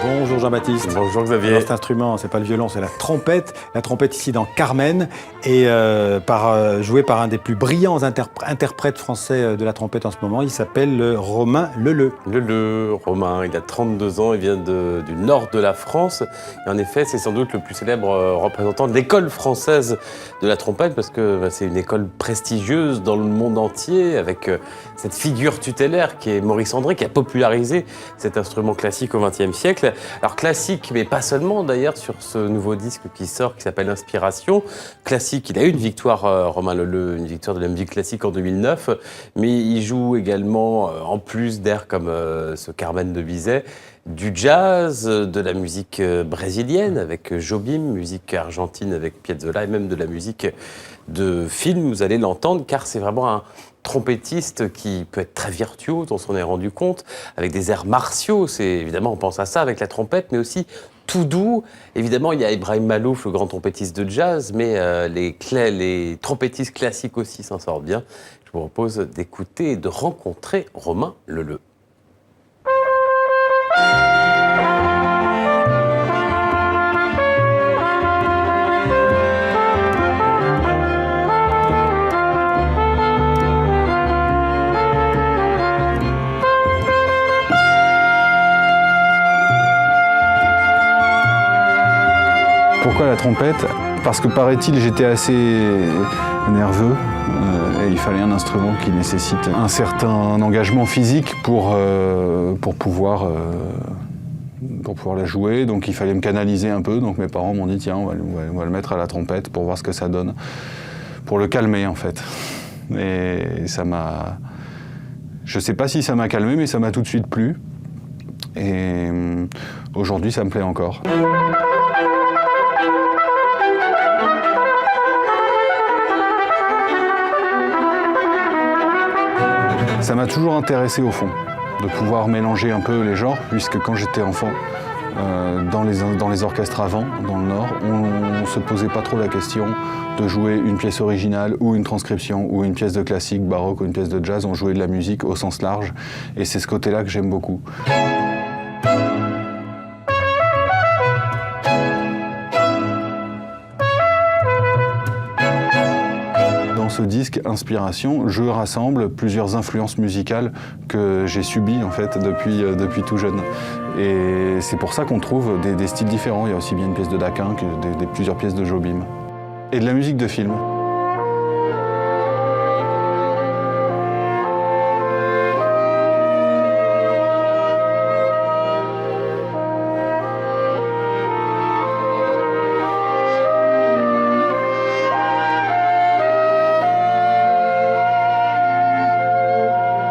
Bonjour Jean-Baptiste. Bonjour Xavier. Alors, cet instrument, c'est pas le violon, c'est la trompette. La trompette ici dans Carmen, et jouée par un des plus brillants interprètes français de la trompette en ce moment. Il s'appelle Romain Leleu. Leleu, Romain, il a 32 ans, il vient du nord de la France. Et en effet, c'est sans doute le plus célèbre représentant de l'école française de la trompette, parce que c'est une école prestigieuse dans le monde entier, avec cette figure tutélaire qui est Maurice André, qui a popularisé cet instrument classique au XXe siècle. Alors classique, mais pas seulement d'ailleurs, sur ce nouveau disque qui sort, qui s'appelle Inspiration. Classique, il a eu une victoire, Romain Leleu, une victoire de la musique classique en 2009, mais il joue également, en plus d'airs comme ce Carmen de Bizet, du jazz, de la musique brésilienne avec Jobim, musique argentine avec Piazzolla, et même de la musique de film, vous allez l'entendre, car c'est vraiment un trompettiste qui peut être très virtuose, on s'en est rendu compte, avec des airs martiaux, c'est évidemment, on pense à ça avec la trompette, mais aussi tout doux. Évidemment, il y a Ibrahim Malouf, le grand trompettiste de jazz, mais les trompettistes classiques aussi s'en sortent bien. Je vous propose d'écouter et de rencontrer Romain Leleu. Pourquoi la trompette? Parce que paraît-il, j'étais assez nerveux et il fallait un instrument qui nécessite un certain engagement physique pour pouvoir la jouer. Donc il fallait me canaliser un peu. Donc mes parents m'ont dit tiens, on va le mettre à la trompette pour voir ce que ça donne, pour le calmer en fait. Et ça m'a... Je sais pas si ça m'a calmé, mais ça m'a tout de suite plu. Et aujourd'hui, ça me plaît encore. Ça m'a toujours intéressé au fond, de pouvoir mélanger un peu les genres, puisque quand j'étais enfant, dans les orchestres avant, dans le Nord, on ne se posait pas trop la question de jouer une pièce originale ou une transcription ou une pièce de classique, baroque ou une pièce de jazz. On jouait de la musique au sens large et c'est ce côté-là que j'aime beaucoup. Dans ce disque Inspiration, je rassemble plusieurs influences musicales que j'ai subies en fait depuis tout jeune. Et c'est pour ça qu'on trouve des styles différents. Il y a aussi bien une pièce de Daquin que plusieurs pièces de Jobim. Et de la musique de film.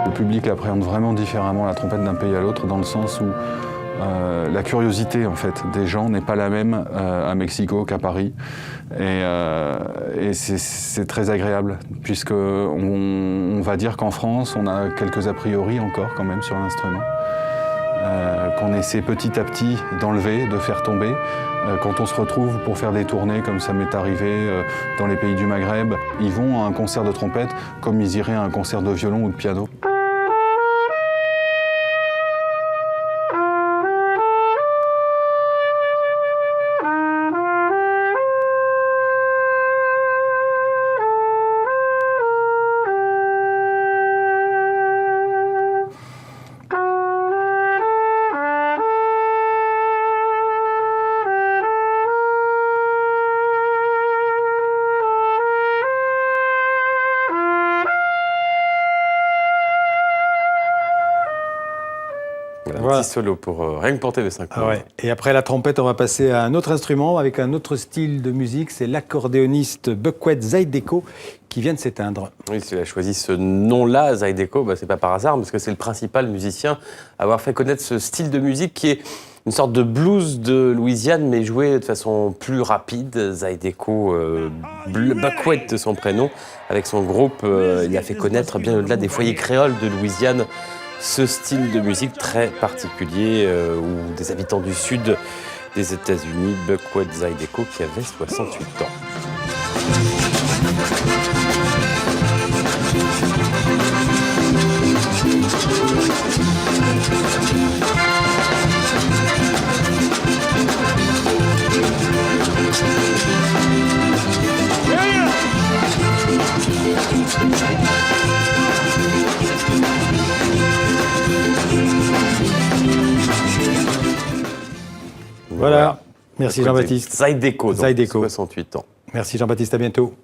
Le public appréhende vraiment différemment la trompette d'un pays à l'autre, dans le sens où la curiosité en fait, des gens n'est pas la même à Mexico qu'à Paris. Et c'est très agréable, puisqu'on va dire qu'en France, on a quelques a priori encore quand même sur l'instrument, qu'on essaie petit à petit d'enlever, de faire tomber. Quand on se retrouve pour faire des tournées, comme ça m'est arrivé dans les pays du Maghreb, ils vont à un concert de trompette comme ils iraient à un concert de violon ou de piano. Voilà. Petit solo pour rien que porter de 5 ah ouais. Et après la trompette, on va passer à un autre instrument avec un autre style de musique. C'est l'accordéoniste Bequet Zydeco qui vient de s'éteindre. Oui, s'il a choisi ce nom-là, Zydeco, c'est pas par hasard, parce que c'est le principal musicien à avoir fait connaître ce style de musique qui est une sorte de blues de Louisiane, mais joué de façon plus rapide. Zydeco, Bequet de son prénom, avec son groupe, il a fait connaître bien au-delà des foyers créoles de Louisiane ce style de musique très particulier où des habitants du sud des États-Unis, Bequet Zydeco, qui avait 68 ans. Voilà. Merci Jean-Baptiste. Zydeco, donc Zydeco. 68 ans. Merci Jean-Baptiste, à bientôt.